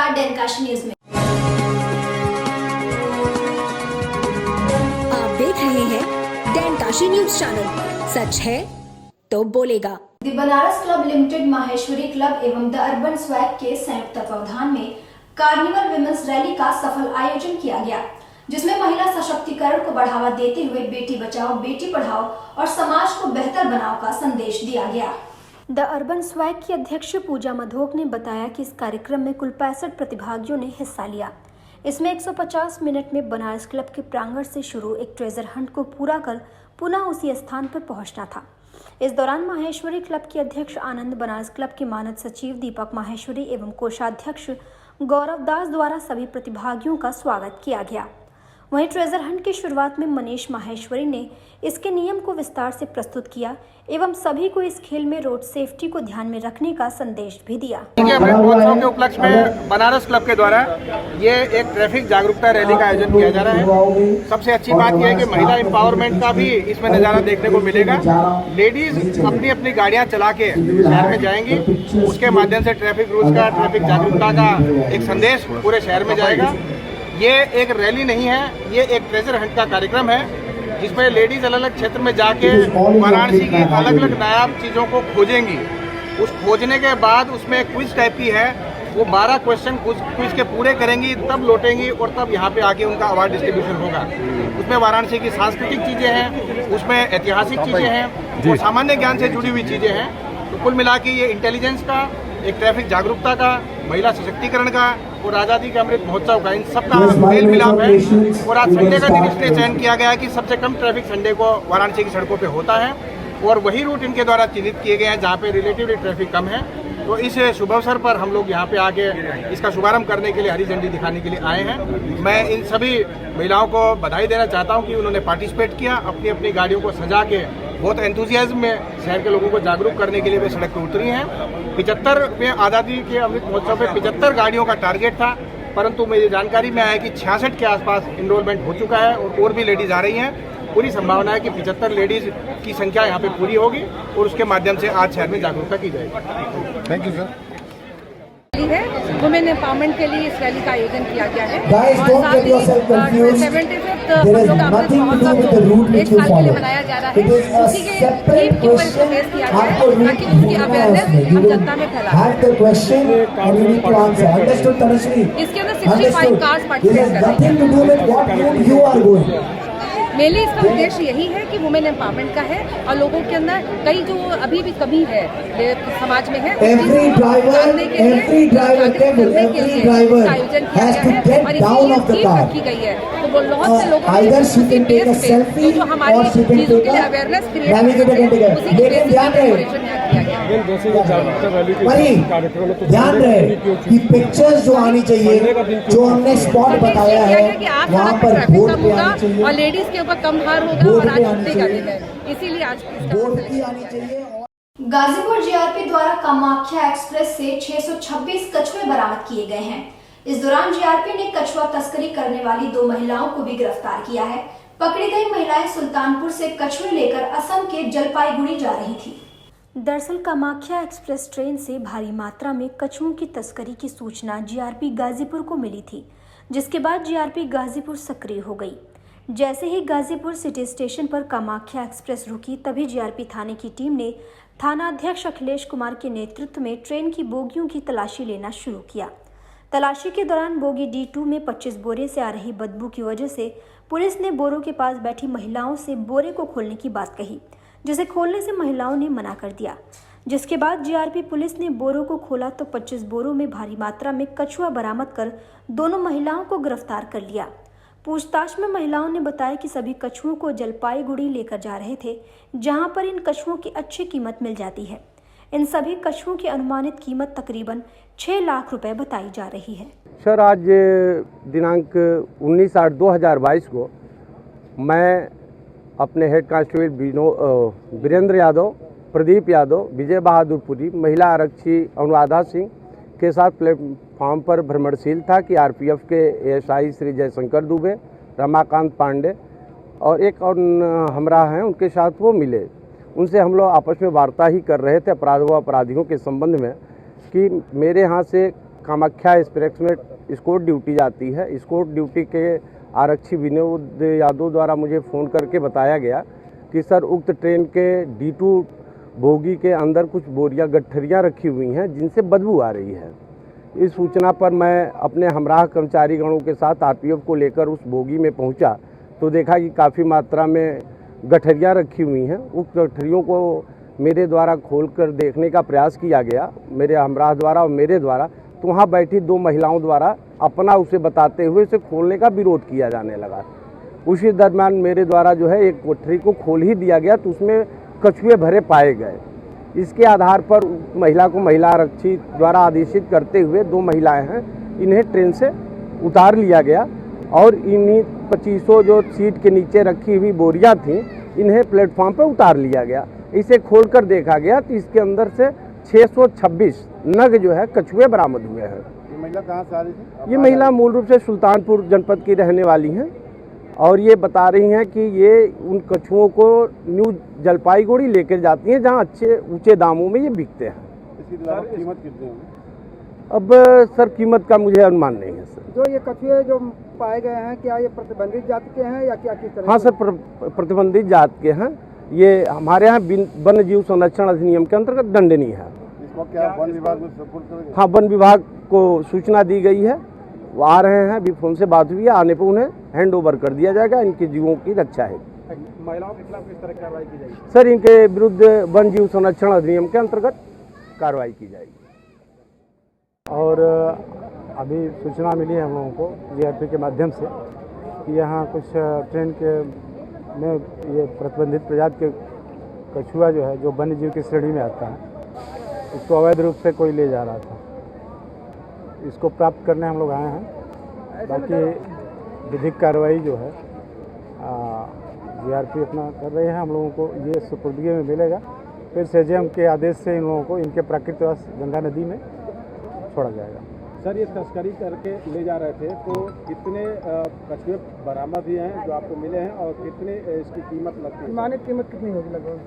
नमस्कार डेनकाशी न्यूज में आप देख रहे हैं डेनकाशी न्यूज चैनल। सच है तो बोलेगा। The Banaras club limited Maheshwari club एवं द अर्बन स्वैग के संयुक्त तत्वावधान में कार्निवल विमेंस रैली का सफल आयोजन किया गया, जिसमें महिला सशक्तिकरण को बढ़ावा देते हुए बेटी बचाओ बेटी पढ़ाओ और समाज को बेहतर बनाओ का संदेश दिया गया। द अर्बन स्वैग की अध्यक्ष पूजा मधोक ने बताया कि इस कार्यक्रम में कुल 65 प्रतिभागियों ने हिस्सा लिया। इसमें 150 मिनट में बनारस क्लब के प्रांगण से शुरू एक ट्रेजर हंट को पूरा कर पुनः उसी स्थान पर पहुंचना था। इस दौरान माहेश्वरी क्लब के अध्यक्ष आनंद, बनारस क्लब के मानद सचिव दीपक माहेश्वरी एवं कोषाध्यक्ष गौरव दास द्वारा सभी प्रतिभागियों का स्वागत किया गया। वहीं ट्रेजर हंट की शुरुआत में मनीष माहेश्वरी ने इसके नियम को विस्तार से प्रस्तुत किया एवं सभी को इस खेल में रोड सेफ्टी को ध्यान में रखने का संदेश भी दिया। अमृत महोत्सव के उपलक्ष्य में बनारस क्लब के द्वारा ये एक ट्रैफिक जागरूकता रैली का आयोजन किया जा रहा है। सबसे अच्छी बात यह है कि महिला एम्पावरमेंट का भी इसमें नज़ारा देखने को मिलेगा। लेडीज अपनी अपनी गाड़ियां चला के शहर में जाएंगी, उसके माध्यम से ट्रैफिक रूल्स का, ट्रैफिक जागरूकता का एक संदेश पूरे शहर में जाएगा। ये एक रैली नहीं है, ये एक ट्रेजर हंट का कार्यक्रम है, जिसमें लेडीज अलग अलग क्षेत्र में जाके वाराणसी की अलग अलग नायाब चीज़ों को खोजेंगी। उस खोजने के बाद उसमें क्विज टाइप की है, वो 12 क्वेश्चन क्विज के पूरे करेंगी, तब लौटेंगी और तब यहाँ पे आके उनका अवार्ड डिस्ट्रीब्यूशन होगा। उसमें वाराणसी की सांस्कृतिक चीज़ें हैं, उसमें ऐतिहासिक चीज़ें हैं और सामान्य ज्ञान से जुड़ी हुई चीज़ें हैं। तो कुल मिला के ये इंटेलिजेंस का, एक ट्रैफिक जागरूकता का, महिला सशक्तिकरण का और आज़ादी के अमृत महोत्सव का, इन सबका मेल मिलाप है। और आज संडे का दिन इसलिए चयन किया गया है कि सबसे कम ट्रैफिक संडे को वाराणसी की सड़कों पे होता है और वही रूट इनके द्वारा चिन्हित किए गए हैं जहाँ पे रिलेटिवली ट्रैफिक कम है। तो इस शुभ अवसर पर हम लोग यहाँ पे आके इसका शुभारंभ करने के लिए, हरी झंडी दिखाने के लिए आए हैं। मैं इन सभी महिलाओं को बधाई देना चाहता हूँ कि उन्होंने पार्टिसिपेट किया, अपनी अपनी गाड़ियों को सजा के बहुत एंथुजियाज्म में शहर के लोगों को जागरूक करने के लिए वे सड़क पर उतरी हैं। 75वें आज़ादी के अमृत महोत्सव में 75 गाड़ियों का टारगेट था, परंतु मेरी जानकारी में आया कि 66 के आसपास इनरोलमेंट हो चुका है और भी लेडीज आ रही हैं। पूरी संभावना है कि 75 लेडीज की संख्या यहाँ पे पूरी होगी और उसके माध्यम से आज शहर में जागरूकता की जाएगी। Thank you sir. है वुमेन एम्पावरमेंट के लिए इस रैली का आयोजन किया गया है Guys, और don't साथ get he yourself confused. 75th There is nothing to do with the route which एक you साल के लिए follow. मनाया जा रहा It है। is a उसी के separate थीम के ऊपर इसको question. पेश किया गया आपको है ताकि उसकी अवेयरनेस you हम will जनता में फैला। have the question and you need to answer. Understood, Tanushree? इसके अंदर 65 कार्स This पार्टिसिपेट has कर रही nothing to do with what route you are going. Mainly इसका उद्देश्य यही है कि वुमेन एम्पावरमेंट का है और लोगों के अंदर कई जो अभी भी कमी है समाज में है, Every driver जानने के लिए, careful, करने के every लिए driver इसका आयोजन किया has गया to है get और down इसीलिए of the थीम car. रखी गई है। तो बहुत से लोगों Either she उसी can take a बेस पे selfie जो हमारी or she can चीजों take के लिए a awareness create navigator can take a. उसी के लेकिन बेस ध्यान पे रहे, डेकोरेशन यहाँ किया गया। वही ध्यान रहे कि पिक्चर्स जो आनी चाहिए, जो हमने स्पॉट बताया है, वहाँ पर बोर्ड पे आनी चाहिए, और लेडीज के ऊपर कम भार होगा और आज छुट्टी का दिन है, इसीलिए आज बोर्ड की आनी चाहिए। गाजीपुर जीआरपी द्वारा कामाख्या एक्सप्रेस से 626 कछुए बरामद किए गए हैं। इस दौरान जीआरपी ने कछुआ तस्करी करने वाली 2 महिलाओं को भी गिरफ्तार किया है। पकड़ी गई महिलाएं सुल्तानपुर से कछुए लेकर असम के जलपाईगुड़ी जा रही थी। दरअसल कामाख्या एक्सप्रेस ट्रेन से भारी मात्रा में कछुओं की तस्करी की सूचना जीआरपी गाजीपुर को मिली थी, जिसके बाद जीआरपी गाजीपुर सक्रिय हो गई। जैसे ही गाजीपुर सिटी स्टेशन पर कामाख्या एक्सप्रेस रुकी, तभी जीआरपी थाने की टीम ने थानाध्यक्ष अखिलेश कुमार के नेतृत्व में ट्रेन की बोगियों की तलाशी लेना शुरू किया। तलाशी के दौरान बोगी D2 में 25 बोरे से आ रही बदबू की वजह से पुलिस ने बोरों के पास बैठी महिलाओं से बोरे को खोलने की बात कही, जिसे खोलने से महिलाओं ने मना कर दिया। जिसके बाद जीआरपी पुलिस ने बोरों को खोला तो 25 बोरों में भारी मात्रा में कछुआ बरामद कर दोनों महिलाओं को गिरफ्तार कर लिया। पूछताछ में महिलाओं ने बताया कि सभी कछुओं को जलपाईगुड़ी लेकर जा रहे थे, जहां पर इन कछुओं की अच्छी कीमत मिल जाती है। इन सभी कछुओं की अनुमानित कीमत तकरीबन 6 लाख रुपए बताई जा रही है। सर, आज दिनांक 19/8/2022 को मैं अपने हेड कांस्टेबल वीरेंद्र यादव, प्रदीप यादव, विजय बहादुरपुरी, महिला आरक्षी अनुराधा सिंह के साथ प्लेटफॉर्म पर भ्रमणशील था कि आरपीएफ के एएसआई श्री जयशंकर दुबे, रमाकांत पांडे और एक और हमरा हैं, उनके साथ वो मिले। उनसे हम लोग आपस में वार्ता ही कर रहे थे अपराध व अपराधियों के संबंध में कि मेरे यहाँ से कामाख्या एक्सप्रेस में स्कोर ड्यूटी जाती है। स्कोर ड्यूटी के आरक्षी विनोद यादव द्वारा मुझे फ़ोन करके बताया गया कि सर उक्त ट्रेन के D2 बोगी के अंदर कुछ बोरियां गठरियां रखी हुई हैं जिनसे बदबू आ रही है। इस सूचना पर मैं अपने हमराह कर्मचारीगणों के साथ RPF को लेकर उस बोगी में पहुंचा तो देखा कि काफ़ी मात्रा में गठरियां रखी हुई हैं। उस गठरियों को मेरे द्वारा खोलकर देखने का प्रयास किया गया, मेरे हमराह द्वारा और मेरे द्वारा। तो वहाँ बैठी 2 महिलाओं द्वारा अपना उसे बताते हुए इसे खोलने का विरोध किया जाने लगा। उसी दरम्यान मेरे द्वारा जो है एक गठरी को खोल ही दिया गया तो उसमें कछुए भरे पाए गए। इसके आधार पर महिला को महिला आरक्षी द्वारा आदेशित करते हुए 2 महिलाएं हैं, इन्हें ट्रेन से उतार लिया गया और इन्हीं 2500 जो सीट के नीचे रखी हुई बोरियां थीं इन्हें प्लेटफॉर्म पर उतार लिया गया। इसे खोलकर देखा गया तो इसके अंदर से 626 नग जो है कछुए बरामद हुए हैं। ये महिला कहाँ से आ रही थी? ये महिला मूल रूप से सुल्तानपुर जनपद की रहने वाली हैं और ये बता रही हैं कि ये उन कछुओं को न्यू जलपाईगुड़ी लेकर जाती हैं जहाँ अच्छे ऊंचे दामों में ये बिकते हैं। इसकी कीमत कितनी होगी? अब सर कीमत का मुझे अनुमान नहीं है सर। जो ये कछुए जो पाए गए हैं क्या ये प्रतिबंधित जाति के हैं या क्या किस तरह? हाँ सर, प्रतिबंधित जात के हैं। ये हमारे यहाँ वन्य जीव संरक्षण अधिनियम के अंतर्गत दंडनीय है। इसको क्या वन विभाग में सपोर्ट करेंगे? हाँ, वन विभाग को सूचना दी गई है, वो आ रहे हैं, अभी फोन से बात हुई है, आने पर उन्हें हैंड ओवर कर दिया जाएगा। इनके जीवों की रक्षा है। महिलाओं के खिलाफ किस तरह कार्रवाई की जाएगी? सर इनके विरुद्ध वन जीव संरक्षण अधिनियम के अंतर्गत कार्रवाई की जाएगी। और अभी सूचना मिली है हम लोगों को GRP के माध्यम से कि यहाँ कुछ ट्रेन के में ये प्रतिबंधित प्रजाति के कछुआ जो है जो वन्य जीव की श्रेणी में आता है, इसको अवैध रूप से कोई ले जा रहा था। इसको प्राप्त करने हम लोग आए हैं। बाकी विधिक कार्रवाई जो है GRP अपना कर रहे हैं। हम लोगों को ये सुपुर्दगी में मिलेगा, फिर SAGM के आदेश से इन लोगों को इनके प्राकृतिक गंगा नदी में छोड़ा जाएगा। सर ये तस्करी करके ले जा रहे थे तो कितने कछुए बरामद हुए हैं जो आपको मिले हैं और कितने इसकी कीमत लगती है? मानिक कीमत कितनी होगी लगभग?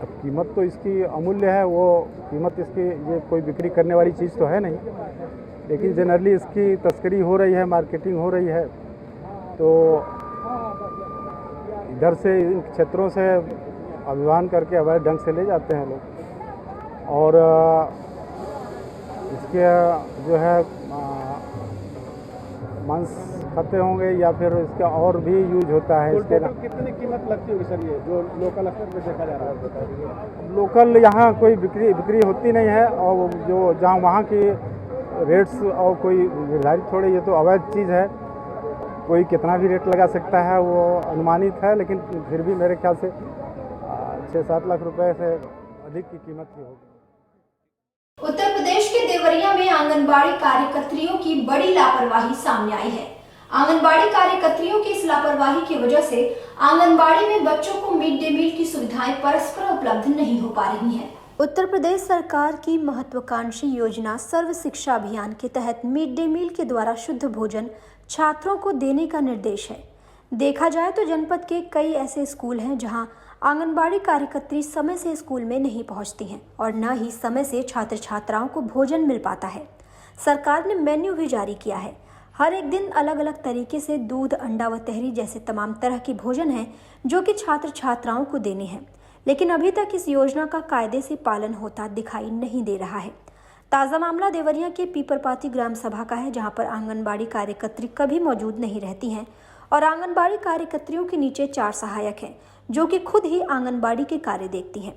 अब कीमत तो इसकी अमूल्य है, वो कीमत इसकी ये कोई बिक्री करने वाली चीज़ तो है नहीं, लेकिन जनरली इसकी तस्करी हो रही है, मार्केटिंग हो रही है। तो इधर से इन क्षेत्रों से अभियान करके अवैध ढंग से ले जाते हैं लोग और इसके जो है मांस खाते होंगे या फिर इसका और भी यूज होता है। इसके कितनी कीमत लगती होगी सर ये जो लोकल स्तर पर देखा जा रहा है? लोकल यहाँ कोई बिक्री होती नहीं है और जो जहाँ वहाँ की रेट्स और कोई निर्धारित थोड़े, ये तो अवैध चीज़ है, कोई कितना भी रेट लगा सकता है, वो अनुमानित है, लेकिन फिर भी मेरे ख्याल से 6-7 लाख रुपए से अधिक की कीमत की होगी। उत्तर प्रदेश के देवरिया में आंगनबाड़ी कार्यकर्त्रियों की बड़ी लापरवाही सामने आई है। आंगनबाड़ी कार्यकर्त्रियों की इस लापरवाही की वजह से आंगनबाड़ी में बच्चों को मिड डे मील की सुविधाएं परस्पर उपलब्ध नहीं हो पा रही हैं। उत्तर प्रदेश सरकार की महत्वाकांक्षी योजना सर्व शिक्षा अभियान के तहत मिड डे मील के द्वारा शुद्ध भोजन छात्रों को देने का निर्देश है। देखा जाए तो जनपद के कई ऐसे स्कूल हैं जहां आंगनबाड़ी कार्यकर्त्री समय से स्कूल में नहीं पहुंचती हैं और न ही समय से छात्र छात्राओं को भोजन मिल पाता है। सरकार ने मेन्यू भी जारी किया है। हर एक दिन अलग अलग तरीके से दूध, अंडा व तहरी जैसे तमाम तरह के भोजन हैं जो कि छात्र छात्राओं को देने हैं, लेकिन अभी तक इस योजना का कायदे से पालन होता दिखाई नहीं दे रहा है। ताज़ा मामला देवरिया के पीपरपाती ग्राम सभा का है, जहां पर आंगनबाड़ी कार्यकर्त्री कभी मौजूद नहीं रहती हैं और आंगनबाड़ी कार्यकर्त्रियों के नीचे 4 सहायक हैं जो कि खुद ही आंगनबाड़ी के कार्य देखती हैं।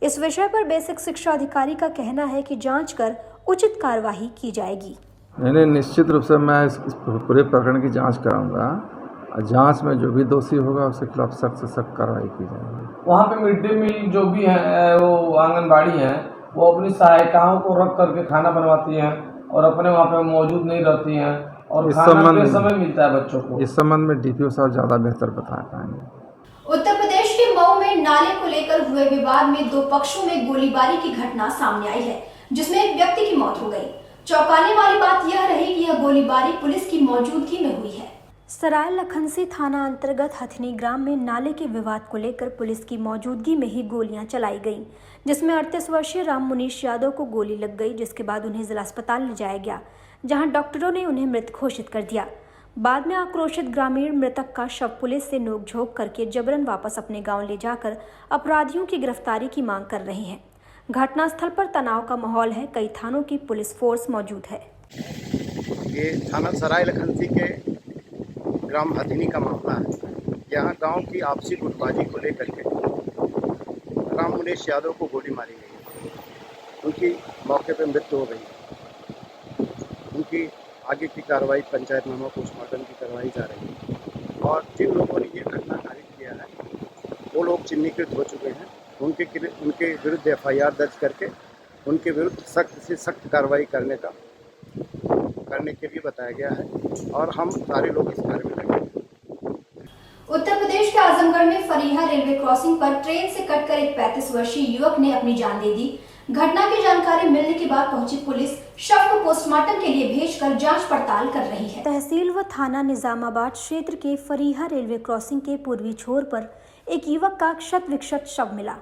इस विषय पर बेसिक शिक्षा अधिकारी का कहना है कि जांच कर उचित कार्यवाही की जाएगी। नहीं, निश्चित रूप से मैं इस पूरे प्रकरण की जांच कराऊंगा और जांच में जो भी दोषी होगा उसके खिलाफ सख्त से सख्त कार्रवाई की जाएगी। वहाँ पे मिड डे मील जो भी है वो आंगनबाड़ी हैं, वो अपनी सहायिकाओं को रख करके खाना बनवाती हैं और अपने वहाँ पे मौजूद नहीं रहती हैं और खाना किस समय मिलता है बच्चों को। इस संबंध में DPO साहब ज़्यादा बेहतर बता पाएंगे। उत्तर प्रदेश के मऊ में नाले को लेकर हुए विवाद में 2 पक्षों में गोलीबारी की घटना सामने आई है, जिसमें एक व्यक्ति की मौत हो गई। चौंकाने वाली बात यह रही कि यह गोलीबारी पुलिस की मौजूदगी में हुई है। सराय लखनसी थाना अंतर्गत हथनी ग्राम में नाले के विवाद को लेकर पुलिस की मौजूदगी में ही गोलियां चलाई गईं, जिसमें 38 वर्षीय राम मुनीश यादव को गोली लग गई, जिसके बाद उन्हें जिला अस्पताल ले जाया गया, जहां डॉक्टरों ने उन्हें मृत घोषित कर दिया। बाद में आक्रोशित ग्रामीण मृतक का शव पुलिस से नोकझोंक करके जबरन वापस अपने गाँव ले जाकर अपराधियों की गिरफ्तारी की मांग कर रहे हैं। घटनास्थल पर तनाव का माहौल है, कई थानों की पुलिस फोर्स मौजूद है। ये थाना सराय लखनसी के ग्राम हथनी का मामला है। यहाँ गांव की आपसी गुटबाजी को लेकर के राम मुनीश यादव को गोली मारी गई, उनकी मौके पर मृत्यु हो गई। उनकी आगे की कार्रवाई पंचायतनामा पोस्टमार्टम की करवाई जा रही है और जिन लोगों ने ये घटना कारित किया है वो लोग चिन्हीकृत हो चुके हैं। उनके विरुद्ध FIR दर्ज करके उनके विरुद्ध सख्त से सख्त कार्रवाई करने के लिए बताया गया है और हम सारे लोग इस कार्य में लगे हैं। उत्तर प्रदेश के आजमगढ़ में फरीहा रेलवे क्रॉसिंग पर ट्रेन से कटकर एक 35 वर्षीय युवक ने अपनी जान दे दी। घटना की जानकारी मिलने के बाद पहुंची पुलिस शव को पोस्टमार्टम के लिए भेजकर जांच पड़ताल कर रही है। तहसील व थाना निजामाबाद क्षेत्र के फरीहा रेलवे क्रॉसिंग के पूर्वी छोर पर एक युवक का क्षत विक्षत शव मिला।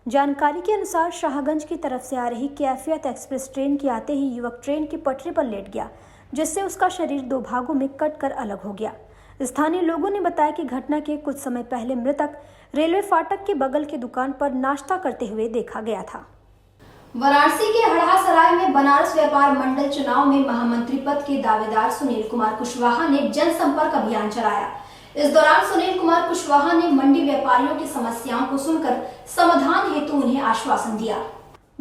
जानकारी के अनुसार शाहगंज की तरफ से आ रही कैफियत एक्सप्रेस ट्रेन के आते ही युवक ट्रेन की पटरी पर लेट गया, जिससे उसका शरीर 2 भागों में कटकर अलग हो गया। स्थानीय लोगों ने बताया कि घटना के कुछ समय पहले मृतक रेलवे फाटक के बगल की दुकान पर नाश्ता करते हुए देखा गया था। वाराणसी के हड़हासराय में बनारस व्यापार मंडल चुनाव में महामंत्री पद के दावेदार सुनील कुमार कुशवाहा ने जनसंपर्क अभियान चलाया। इस दौरान सुनील कुमार कुशवाहा ने मंडी व्यापारियों की समस्याओं को सुनकर समाधान हेतु उन्हें आश्वासन दिया।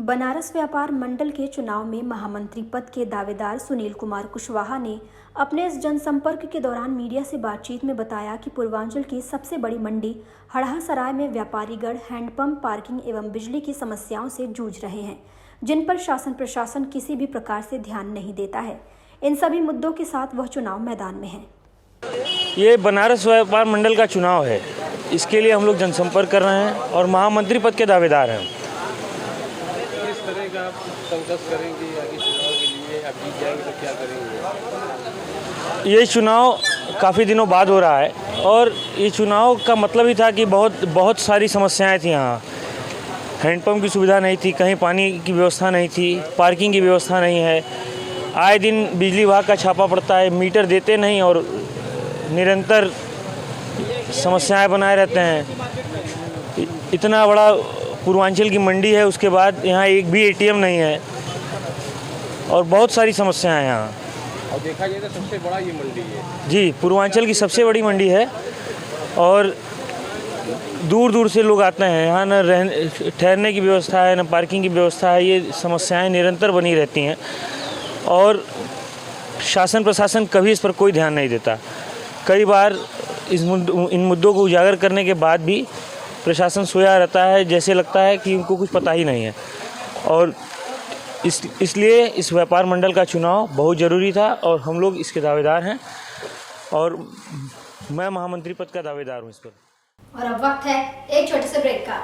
बनारस व्यापार मंडल के चुनाव में महामंत्री पद के दावेदार सुनील कुमार कुशवाहा ने अपने इस जनसंपर्क के दौरान मीडिया से बातचीत में बताया कि पूर्वांचल की सबसे बड़ी मंडी हड़हासराय में व्यापारीगढ़ हैंडपंप, पार्किंग एवं बिजली की समस्याओं से जूझ रहे हैं, जिन पर शासन प्रशासन किसी भी प्रकार से ध्यान नहीं देता है। इन सभी मुद्दों के साथ वह चुनाव मैदान में है। ये बनारस व्यापार मंडल का चुनाव है, इसके लिए हम लोग जनसंपर्क कर रहे हैं और महामंत्री पद के दावेदार हैं। किस तरह का संघर्ष करेंगे आगे चुनाव के लिए? आप जीत जाएंगे तो क्या करेंगे? ये चुनाव काफ़ी दिनों बाद हो रहा है और ये चुनाव का मतलब ही था कि बहुत सारी समस्याएं थी। यहाँ हैंडपम्प की सुविधा नहीं थी, कहीं पानी की व्यवस्था नहीं थी, पार्किंग की व्यवस्था नहीं है, आए दिन बिजली विभाग का छापा पड़ता है, मीटर देते नहीं और निरंतर समस्याएं बनाए रहते हैं। इतना बड़ा पूर्वांचल की मंडी है, उसके बाद यहाँ एक भी ATM नहीं है और बहुत सारी समस्याएं हैं यहाँ। और देखा जाए तो सबसे बड़ा ये मंडी है। जी, पूर्वांचल की सबसे बड़ी मंडी है और दूर दूर से लोग आते हैं। यहाँ न ठहरने की व्यवस्था है, न पार्किंग की व्यवस्था है। ये समस्याएं निरंतर बनी रहती हैं और शासन प्रशासन कभी इस पर कोई ध्यान नहीं देता। कई बार इन मुद्दों को उजागर करने के बाद भी प्रशासन सोया रहता है, जैसे लगता है कि उनको कुछ पता ही नहीं है। और इसलिए इस व्यापार मंडल का चुनाव बहुत ज़रूरी था और हम लोग इसके दावेदार हैं और मैं महामंत्री पद का दावेदार हूँ इस पर। और अब वक्त है एक छोटे से ब्रेक का।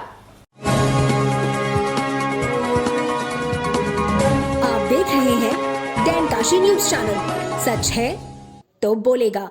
आप देख रहे हैं डैनकाशी न्यूज चैनल। सच है तो बोलेगा।